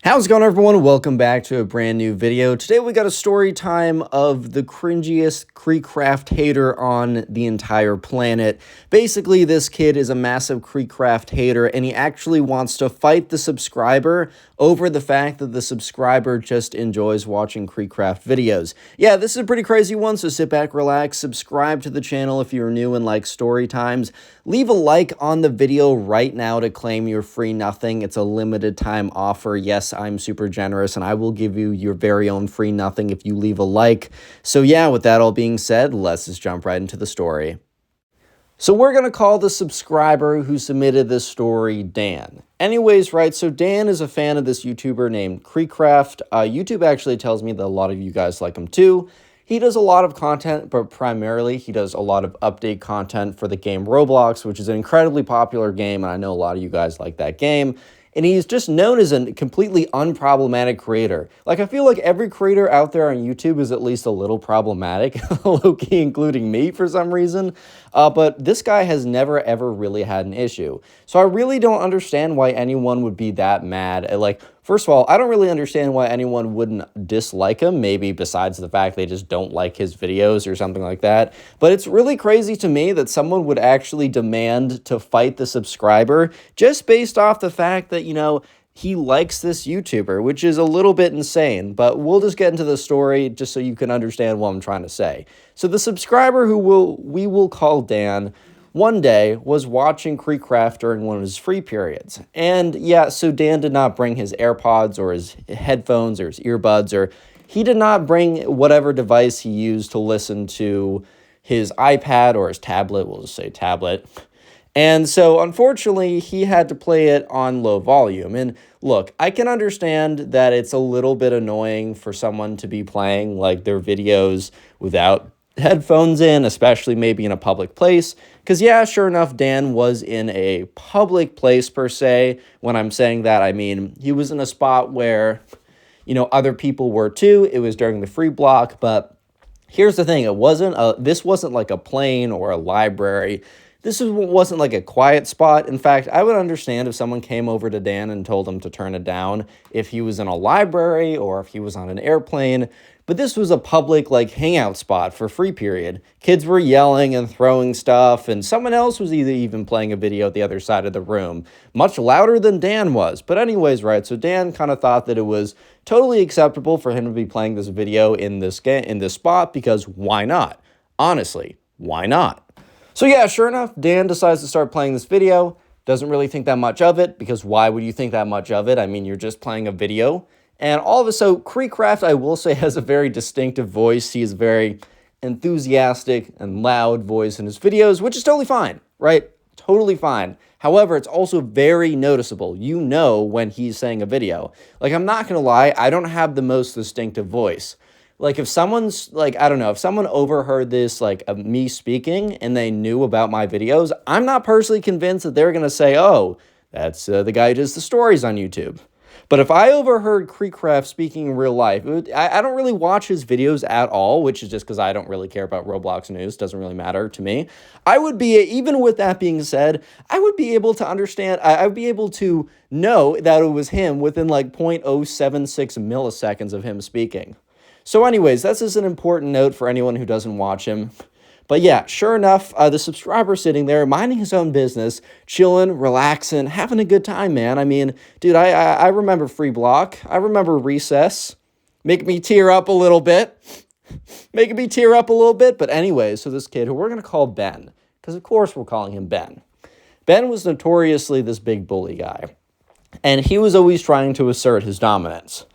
How's it going, everyone? Welcome back to a brand new video. Today we got a story time of the cringiest KreekCraft hater on the entire planet. Basically, this kid is a massive KreekCraft hater, and he actually wants to fight the subscriber over the fact that the subscriber just enjoys watching KreekCraft videos. Yeah, this is a pretty crazy one, so sit back, relax, subscribe to the channel if you're new and like story times. Leave a like on the video right now to claim your free nothing. It's a limited time offer. Yes, I'm super generous, and I will give you your very own free nothing if you leave a like. So yeah, with that all being said, let's just jump right into the story. So we're going to call the subscriber who submitted this story Dan. Anyways, right, so Dan is a fan of this YouTuber named KreekCraft. YouTube actually tells me that a lot of you guys like him too. He does a lot of content, but primarily he does a lot of update content for the game Roblox, which is an incredibly popular game, and I know a lot of you guys like that game. And he's just known as a completely unproblematic creator. Like, I feel like every creator out there on YouTube is at least a little problematic, low-key including me for some reason. But this guy has never, ever really had an issue. So I really don't understand why anyone would be that mad at, like, first of all, I don't really understand why anyone wouldn't dislike him, maybe besides the fact they just don't like his videos or something like that. But it's really crazy to me that someone would actually demand to fight the subscriber just based off the fact that, you know, he likes this YouTuber, which is a little bit insane, but we'll just get into the story just so you can understand what I'm trying to say. So the subscriber who we will call Dan one day was watching KreekCraft during one of his free periods. And yeah, so Dan did not bring his AirPods or his headphones or his earbuds, or he did not bring whatever device he used to listen to his iPad or his tablet, we'll just say tablet. And so, unfortunately, he had to play it on low volume. And look, I can understand that it's a little bit annoying for someone to be playing like their videos without headphones in, especially maybe in a public place. Because yeah, sure enough, Dan was in a public place per se. When I'm saying that, I mean he was in a spot where, you know, other people were too. It was during the free block, but here's the thing: this wasn't like a plane or a library. This wasn't like a quiet spot. In fact, I would understand if someone came over to Dan and told him to turn it down if he was in a library or if he was on an airplane. But this was a public, like, hangout spot for free period. Kids were yelling and throwing stuff, and someone else was even playing a video at the other side of the room, much louder than Dan was. But anyways, right, so Dan kind of thought that it was totally acceptable for him to be playing this video in this spot, because why not? Honestly, why not? So yeah, sure enough, Dan decides to start playing this video. Doesn't really think that much of it, because why would you think that much of it? I mean, you're just playing a video. And all of a sudden, KreekCraft, I will say, has a very distinctive voice. He is very enthusiastic and loud voice in his videos, which is totally fine, right? Totally fine. However, it's also very noticeable. You know when he's saying a video. Like, I'm not going to lie, I don't have the most distinctive voice. Like, if someone's, like, I don't know, if someone overheard this, like, me speaking and they knew about my videos, I'm not personally convinced that they're going to say, oh, that's the guy who does the stories on YouTube. But if I overheard KreekCraft speaking in real life, I don't really watch his videos at all, which is just because I don't really care about Roblox news. Doesn't really matter to me. I would be, even with that being said, I would be able to understand, I would be able to know that it was him within like 0.076 milliseconds of him speaking. So anyways, that's just an important note for anyone who doesn't watch him. But yeah, sure enough, the subscriber's sitting there, minding his own business, chilling, relaxing, having a good time, man. I mean, dude, I remember Free Block. I remember Recess. Making me tear up a little bit. But anyways, so this kid, who we're going to call Ben, because of course we're calling him Ben. Ben was notoriously this big bully guy. And he was always trying to assert his dominance.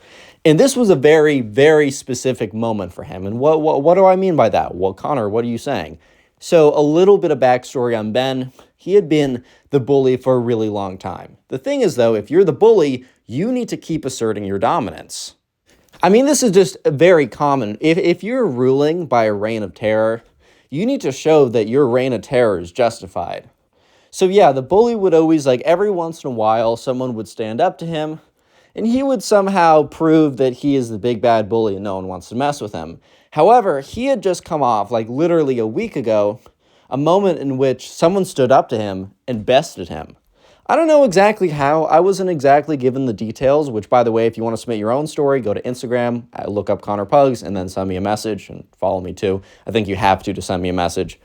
And this was a very, very specific moment for him. And what do I mean by that? Well, Connor, what are you saying? So a little bit of backstory on Ben. He had been the bully for a really long time. The thing is, though, if you're the bully, you need to keep asserting your dominance. I mean, this is just very common. If you're ruling by a reign of terror, you need to show that your reign of terror is justified. So yeah, the bully would always, like, every once in a while, someone would stand up to him, and he would somehow prove that he is the big bad bully and no one wants to mess with him. However, he had just come off, like literally a week ago, a moment in which someone stood up to him and bested him. I don't know exactly how. I wasn't exactly given the details, which, by the way, if you want to submit your own story, go to Instagram, look up connorpugs, and then send me a message, and follow me too. I think you have to send me a message.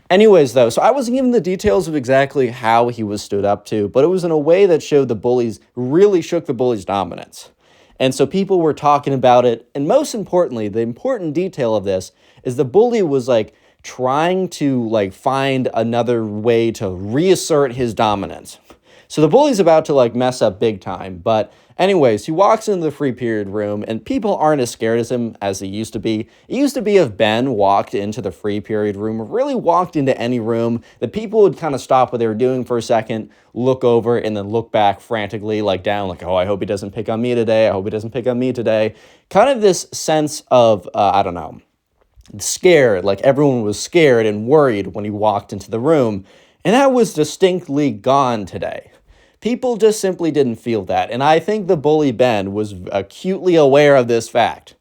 Anyways, though, so I wasn't given the details of exactly how he was stood up to, but it was in a way that showed the bullies, really shook the bullies' dominance. And so people were talking about it, and most importantly, the important detail of this is the bully was, like, trying to, like, find another way to reassert his dominance. So the bully's about to, like, mess up big time. But anyways, he walks into the free period room, and people aren't as scared as him as they used to be. It used to be if Ben walked into the free period room, or really walked into any room, that people would kind of stop what they were doing for a second, look over, and then look back frantically, like down, like, oh, I hope he doesn't pick on me today. I hope he doesn't pick on me today. Kind of this sense of, I don't know, scared, like everyone was scared and worried when he walked into the room. And that was distinctly gone today. People just simply didn't feel that, and I think the bully Ben was acutely aware of this fact.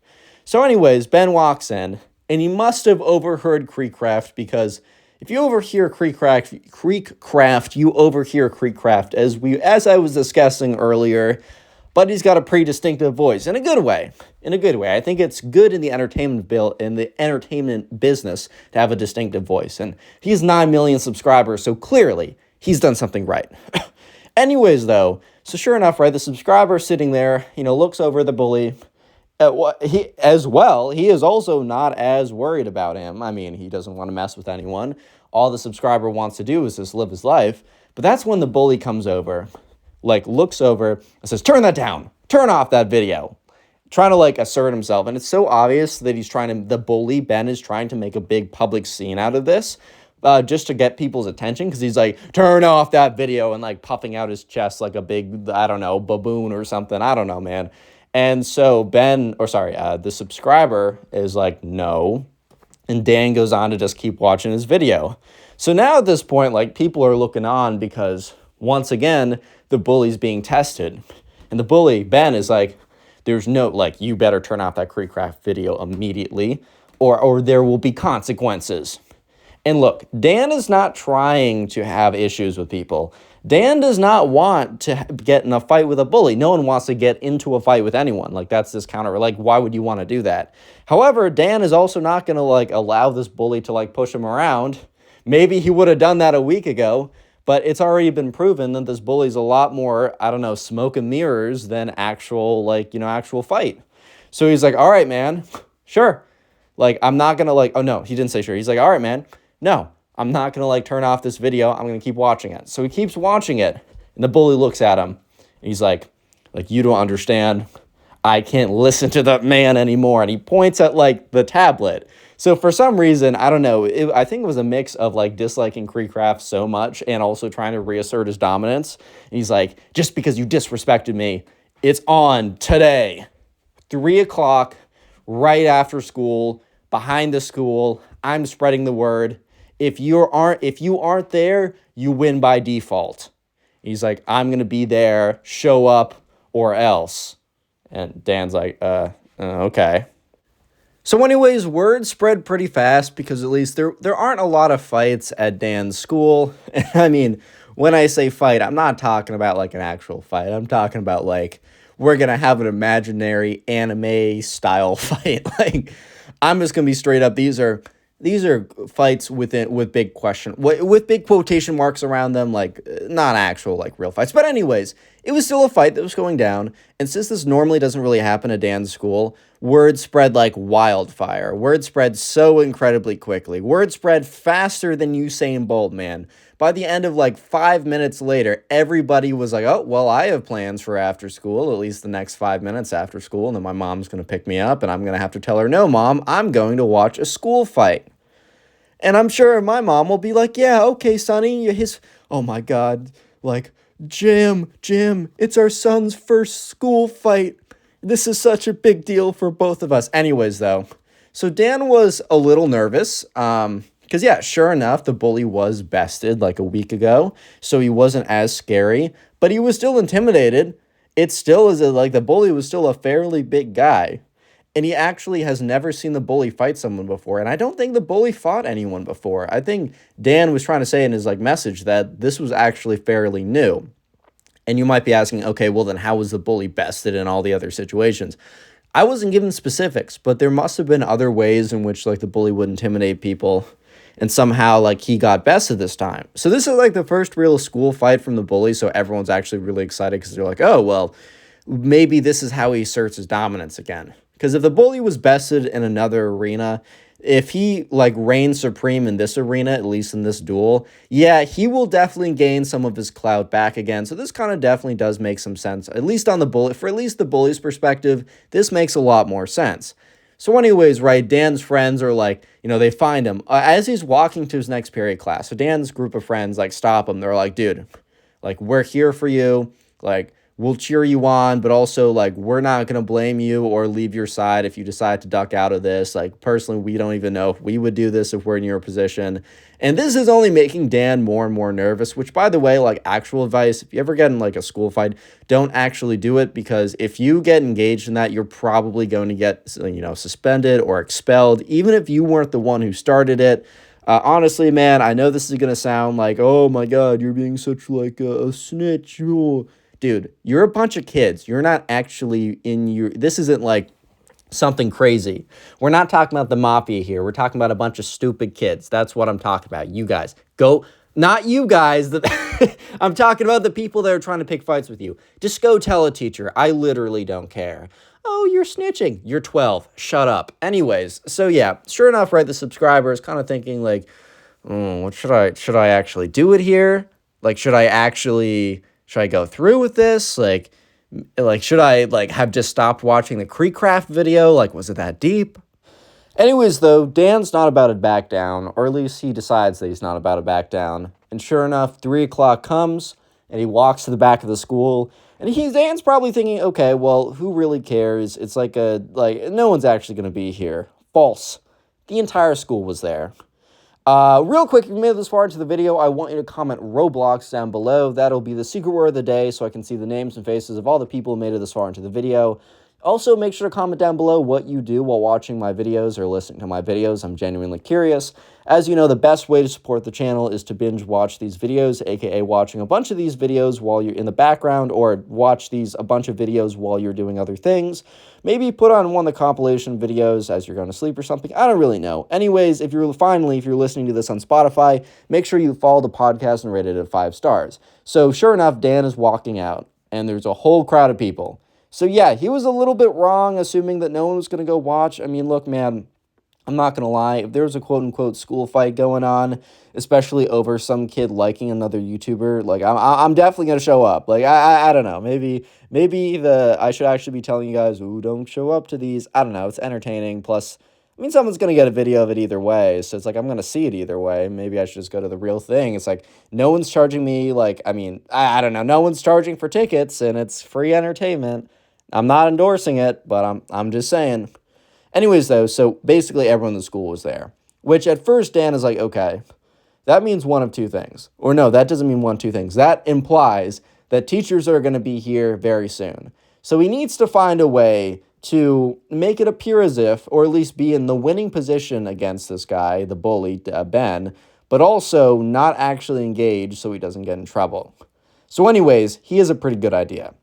So anyways, Ben walks in, and he must have overheard KreekCraft, because if you overhear KreekCraft, you overhear KreekCraft, as I was discussing earlier, but he's got a pretty distinctive voice, in a good way. In a good way. I think it's good in the entertainment business to have a distinctive voice, and he has 9 million subscribers, so clearly he's done something right. Anyways, though, so sure enough, right, the subscriber sitting there, looks over the bully. He is also not as worried about him. I mean, he doesn't want to mess with anyone. All the subscriber wants to do is just live his life. But that's when the bully comes over, like, looks over and says, turn that down. Turn off that video. Trying to, like, assert himself. And it's so obvious that the bully, Ben, is trying to make a big public scene out of this. Just to get people's attention, because he's like, turn off that video, and like puffing out his chest like a big, I don't know, baboon or something. I don't know, man. And so the subscriber is like, no. And Dan goes on to just keep watching his video. So now at this point, like, people are looking on because, once again, the bully's being tested. And the bully, Ben, is like, there's no, like, you better turn off that KreekCraft video immediately, or there will be consequences. And look, Dan is not trying to have issues with people. Dan does not want to get in a fight with a bully. No one wants to get into a fight with anyone. Like, that's this counter. Like, why would you want to do that? However, Dan is also not going to, like, allow this bully to, like, push him around. Maybe he would have done that a week ago, but it's already been proven that this bully's a lot more, I don't know, smoke and mirrors than actual fight. So he's like, all right, man, sure. Like, I'm not going to, like, oh, no, he didn't say sure. He's like, all right, man. No, I'm not going to, like, turn off this video. I'm going to keep watching it. So he keeps watching it, and the bully looks at him, and he's like, you don't understand. I can't listen to that man anymore. And he points at, like, the tablet. So for some reason, I don't know, I think it was a mix of, like, disliking KreekCraft so much and also trying to reassert his dominance. And he's like, just because you disrespected me, it's on today. 3 o'clock, right after school, behind the school. I'm spreading the word. If you aren't there, you win by default. He's like, I'm going to be there, show up, or else. And Dan's like, okay. So anyways, word spread pretty fast, because at least there aren't a lot of fights at Dan's school. I mean, when I say fight, I'm not talking about, like, an actual fight. I'm talking about, like, we're going to have an imaginary anime style fight. Like, I'm just going to be straight up. These are fights with big quotation marks around them, like, not actual, like, real fights. But anyways, it was still a fight that was going down. And since this normally doesn't really happen at Dan's school, word spread like wildfire. Word spread so incredibly quickly. Word spread faster than Usain Bolt, man. By the end of, like, 5 minutes later, everybody was like, oh, well, I have plans for after school, at least the next 5 minutes after school, and then my mom's going to pick me up, and I'm going to have to tell her, no, Mom, I'm going to watch a school fight. And I'm sure my mom will be like, yeah, okay, Sonny, oh my God, like, Jim, it's our son's first school fight. This is such a big deal for both of us. Anyways, though, so Dan was a little nervous, because, yeah, sure enough, the bully was bested like a week ago, so he wasn't as scary, but he was still intimidated. It still is, like, the bully was still a fairly big guy, and he actually has never seen the bully fight someone before, and I don't think the bully fought anyone before. I think Dan was trying to say in his, like, message that this was actually fairly new. And you might be asking, okay, well then how was the bully bested in all the other situations? I wasn't given specifics, but there must have been other ways in which like the bully would intimidate people, and somehow like he got bested this time. So this is like the first real school fight from the bully, so everyone's actually really excited because they're like, oh, well, maybe this is how he asserts his dominance again. Because if the bully was bested in another arena, if he like reigns supreme in this arena, at least in this duel, yeah, he will definitely gain some of his clout back again. So this kind of definitely does make some sense, at least on the bully, for at least the bully's perspective. This makes a lot more sense. So anyways, right, Dan's friends are like, they find him as he's walking to his next period class. So Dan's group of friends like stop him. They're like, dude, like, we're here for you. Like, we'll cheer you on, but also, like, we're not going to blame you or leave your side if you decide to duck out of this. Like, personally, we don't even know if we would do this if we're in your position. And this is only making Dan more and more nervous, which, by the way, like, actual advice, if you ever get in, like, a school fight, don't actually do it, because if you get engaged in that, you're probably going to get, suspended or expelled, even if you weren't the one who started it. Honestly, man, I know this is going to sound like, oh, my God, you're being such, like, a snitch. Oh. Dude, you're a bunch of kids. You're not actually this isn't like something crazy. We're not talking about the mafia here. We're talking about a bunch of stupid kids. That's what I'm talking about. You guys. Not you guys. I'm talking about the people that are trying to pick fights with you. Just go tell a teacher. I literally don't care. Oh, you're snitching. You're 12. Shut up. Anyways, so yeah, sure enough, right, the subscriber is kind of thinking like, what should I actually do it here? Like, should I go through with this? Like, should I, like, have just stopped watching the Kreek Craft video? Like, was it that deep? Anyways, though, Dan's not about to back down, or at least he decides that he's not about to back down. And sure enough, 3 o'clock comes, and he walks to the back of the school, and Dan's probably thinking, okay, well, who really cares? It's like no one's actually going to be here. False. The entire school was there. Real quick, if you made it this far into the video, I want you to comment Roblox down below. That'll be the secret word of the day, so I can see the names and faces of all the people who made it this far into the video. Also, make sure to comment down below what you do while watching my videos or listening to my videos. I'm genuinely curious. As you know, the best way to support the channel is to binge watch these videos, aka watching a bunch of these videos while you're in the background, or watch a bunch of videos while you're doing other things. Maybe put on one of the compilation videos as you're going to sleep or something. I don't really know. Anyways, if you're listening to this on Spotify, make sure you follow the podcast and rate it at 5 stars. So sure enough, Dan is walking out, and there's a whole crowd of people. So yeah, he was a little bit wrong assuming that no one was going to go watch. I mean, look, man, I'm not going to lie. If there was a quote-unquote school fight going on, especially over some kid liking another YouTuber, like, I'm definitely going to show up. Like, I don't know. Maybe I should actually be telling you guys, ooh, don't show up to these. I don't know. It's entertaining. Plus, I mean, someone's going to get a video of it either way. So it's like, I'm going to see it either way. Maybe I should just go to the real thing. It's like, no one's charging me. Like, I mean, I don't know. No one's charging for tickets, and it's free entertainment. I'm not endorsing it, but I'm just saying. Anyways, though, so basically everyone in the school was there, which at first Dan is like, okay, that means one of two things. Or no, that doesn't mean one of two things. That implies that teachers are going to be here very soon. So he needs to find a way to make it appear as if, or at least be in the winning position against this guy, the bully, Ben, but also not actually engage so he doesn't get in trouble. So anyways, he has a pretty good idea.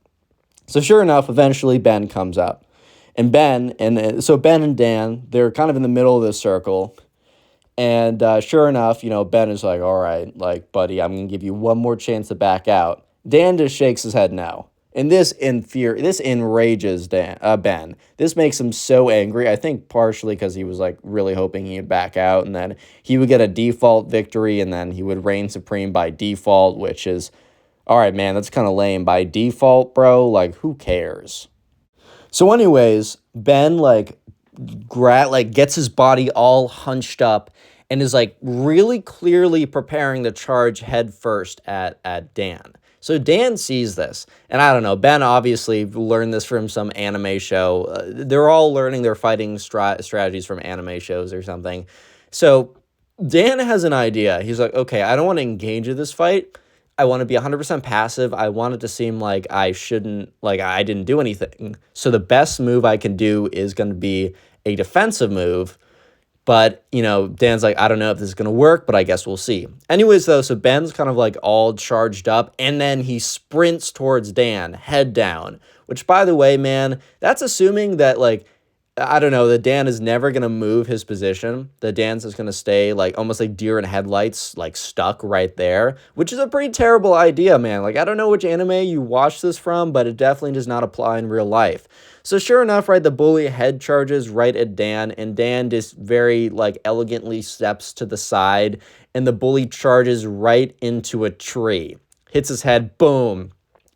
So sure enough, eventually Ben comes up. And Ben and Dan, they're kind of in the middle of this circle. And sure enough, Ben is like, all right, like, buddy, I'm going to give you one more chance to back out. Dan just shakes his head no. And this enrages Ben. This makes him so angry. I think partially because he was like really hoping he'd back out, and then he would get a default victory, and then he would reign supreme by default, which is, all right, man, that's kind of lame. By default, bro, like, who cares? So anyways, Ben, gets his body all hunched up and is, like, really clearly preparing to charge head first at Dan. So Dan sees this, and I don't know, Ben obviously learned this from some anime show. They're all learning their fighting strategies from anime shows or something. So Dan has an idea. He's like, okay, I don't want to engage in this fight. I want to be 100% passive. I want it to seem like I didn't do anything. So the best move I can do is going to be a defensive move But, you know, Dan's like, I don't know if this is going to work, but I guess we'll see. Anyways, though, so Ben's kind of like all charged up, and then he sprints towards Dan, head down, which, by the way, man, that's assuming that, like, I don't know, that Dan is never going to move his position. That Dan's just going to stay, like, almost like deer in headlights, like, stuck right there, which is a pretty terrible idea, man. Like, I don't know which anime you watch this from, but it definitely does not apply in real life. So sure enough, right, the bully head charges right at Dan, and Dan just very, like, elegantly steps to the side, and the bully charges right into a tree. Hits his head, boom.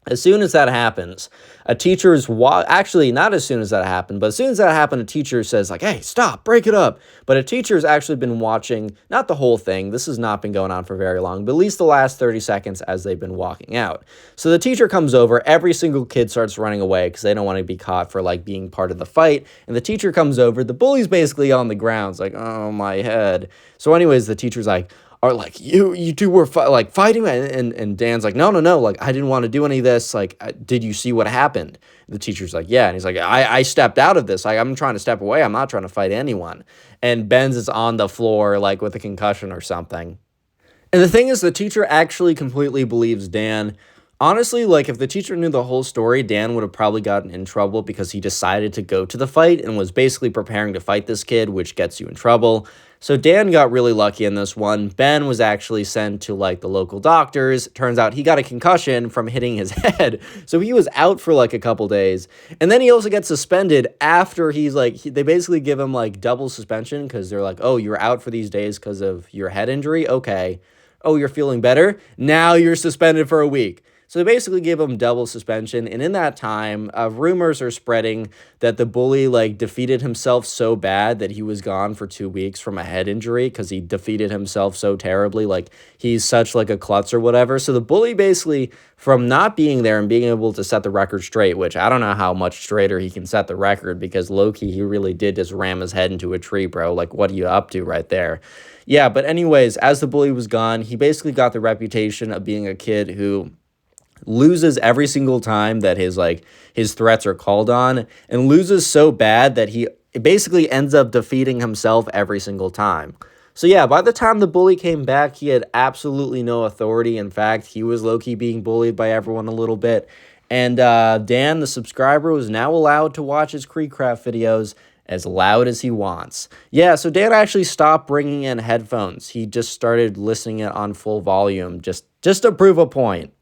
As soon as that happens, a teacher's actually not as soon as that happened, but as soon as that happened, a teacher says like, hey, stop, break it up. But a teacher's actually been watching, not the whole thing. This has not been going on for very long, but at least the last 30 seconds as they've been walking out. So the teacher comes over, every single kid starts running away because they don't want to be caught for like being part of the fight. And the teacher comes over, the bully's basically on the ground. It's like, oh, my head. So anyways, the teacher's like, are like, you two were fighting, and Dan's like, no, like, I didn't want to do any of this, like, did you see what happened? The teacher's like, yeah, and he's like, I stepped out of this, like, I'm trying to step away, I'm not trying to fight anyone, and Ben's is on the floor, like, with a concussion or something. And the thing is, the teacher actually completely believes Dan. Honestly, like, if the teacher knew the whole story, Dan would have probably gotten in trouble because he decided to go to the fight and was basically preparing to fight this kid, which gets you in trouble. So Dan got really lucky in this one. Ben was actually sent to, like, the local doctors. Turns out he got a concussion from hitting his head. So he was out for, like, a couple days. And then he also gets suspended after he's, like, they basically give him, like, double suspension because they're like, oh, you're out for these days because of your head injury? Okay. Oh, you're feeling better? Now you're suspended for a week. So they basically gave him double suspension, and in that time, rumors are spreading that the bully, like, defeated himself so bad that he was gone for 2 weeks from a head injury because he defeated himself so terribly, like, he's such, like, a klutz or whatever. So the bully basically, from not being there and being able to set the record straight, which I don't know how much straighter he can set the record because low-key, he really did just ram his head into a tree, bro. Like, what are you up to right there? Yeah, but anyways, as the bully was gone, he basically got the reputation of being a kid who loses every single time that his threats are called on, and loses so bad that he basically ends up defeating himself every single time. So yeah, by the time the bully came back, he had absolutely no authority. In fact, he was low-key being bullied by everyone a little bit. And Dan, the subscriber, was now allowed to watch his KreekCraft videos as loud as he wants. Yeah, so Dan actually stopped bringing in headphones. He just started listening it on full volume just to prove a point.